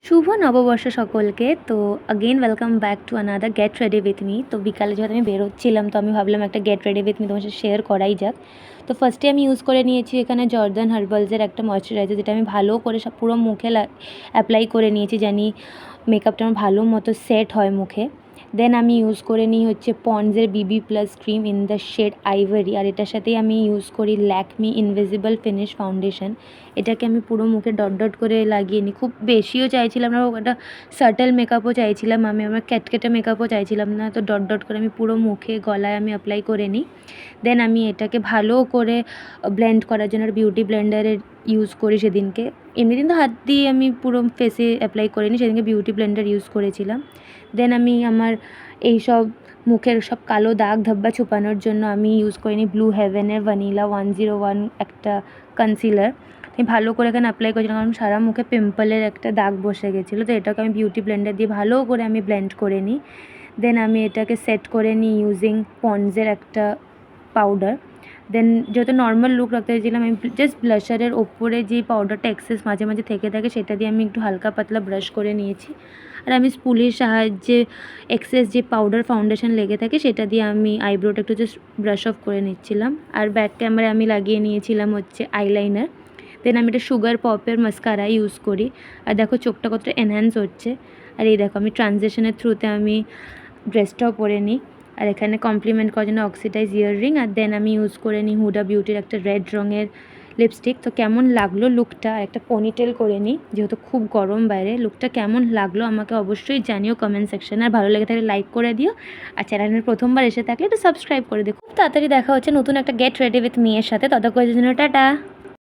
শুভ নববর্ষ সকলকে। তো again welcome back to another get ready with me. তো বিকালে যখন আমি বেরোচ্ছিলাম তো আমি ভাবলাম একটা গেট রেডি উইথ মি তোমার সাথে শেয়ার করাই যাক। তো ফার্স্টে আমি ইউজ করে নিয়েছি এখানে জর্দান হার্বালসের একটা ময়শ্চারাইজার, যেটা আমি ভালো করে সব পুরো মুখে অ্যাপ্লাই করে নিয়েছি, জানি মেকআপটা আমার ভালো মতো সেট হয় মুখে। দেন আমি ইউজ করে নিই হচ্ছে পন্ডসের BB plus cream in the shade ivory, আর এটার সাথেই আমি ইউজ করি ল্যাকমি ইনভিজিবল ফিনিশ ফাউন্ডেশন। এটাকে আমি পুরো মুখে ডট ডট করে লাগিয়ে নিই। খুব বেশিও চাইছিলাম না, একটা সাটল মেকআপও চাইছিলাম আমি, আমার ক্যাটকেটে মেকআপও চাইছিলাম না। তো ডট ডট করে আমি পুরো মুখে গলায় আমি অ্যাপ্লাই করে নিই। দেন আমি এটাকে ভালো করে ব্লেন্ড করার জন্য বিউটি ব্লেন্ডারের ইউজ করি সেদিনকে। এমনি দিন তো হাত দিয়ে আমি পুরো ফেসে অ্যাপ্লাই করিনি, সেদিনকে বিউটি ব্লেন্ডার ইউজ করেছিলাম। দেন আমি আমার এই সব মুখের সব কালো দাগ ধব্বা ছুপানোর জন্য আমি ইউজ করে নিই ব্লু হেভেনের ভ্যানিলা 101 একটা কনসিলার। আমি ভালো করে এখানে অ্যাপ্লাই করেছিলাম, কারণ সারা মুখে পিম্পলের একটা দাগ বসে গেছিলো। তো এটাকে আমি বিউটি ব্লেন্ডার দিয়ে ভালো করে আমি ব্লেন্ড করে নিই। দেন আমি এটাকে সেট করে নিই ইউজিং পন্ডসের একটা পাউডার। দেন যেহেতু নর্মাল লুক রাখতে চাইছিলাম, আমি জাস্ট ব্লাশারের ওপরে যে পাউডারটা এক্সেস মাঝে মাঝে থেকে থাকে সেটা দিয়ে আমি একটু হালকা পাতলা ব্রাশ করে নিয়েছি। আর আমি স্পুলের সাহায্যে এক্সেস যে পাউডার ফাউন্ডেশন লেগে থাকে সেটা দিয়ে আমি আইব্রোটা একটু জাস্ট ব্রাশ অফ করে নিচ্ছিলাম। আর ব্যাক ক্যামেরায় আমি লাগিয়ে নিয়েছিলাম হচ্ছে আইলাইনার। দেন আমি এটা সুগার পপের মাস্কারা ইউজ করি। আর দেখো চোখটা কতটা এনহ্যান্স হচ্ছে। আর এই দেখো আমি ট্রানজেকশনের থ্রুতে আমি ড্রেসটাও পরে নিই। আর এখানে কমপ্লিমেন্ট করার জন্য অক্সিডাইজ ইয়াররিং। আর দেন আমি ইউজ করে নিই হুডা বিউটির একটা রেড রঙের লিপস্টিক। তো কেমন লাগলো লুকটা, একটা পনিটেল করে নিই যেহেতু খুব গরম বাইরে। লুকটা কেমন লাগলো আমাকে অবশ্যই জানিও কমেন্ট সেকশানে। আর ভালো লেগে থাকলে লাইক করে দিও, আর চ্যানেলের প্রথমবার এসে থাকলে একটু সাবস্ক্রাইব করে দিও। খুব তাড়াতাড়ি দেখা হচ্ছে নতুন একটা গেট রেডি উইথ মি এর সাথে। ততক্ষণের জন্য টাটা।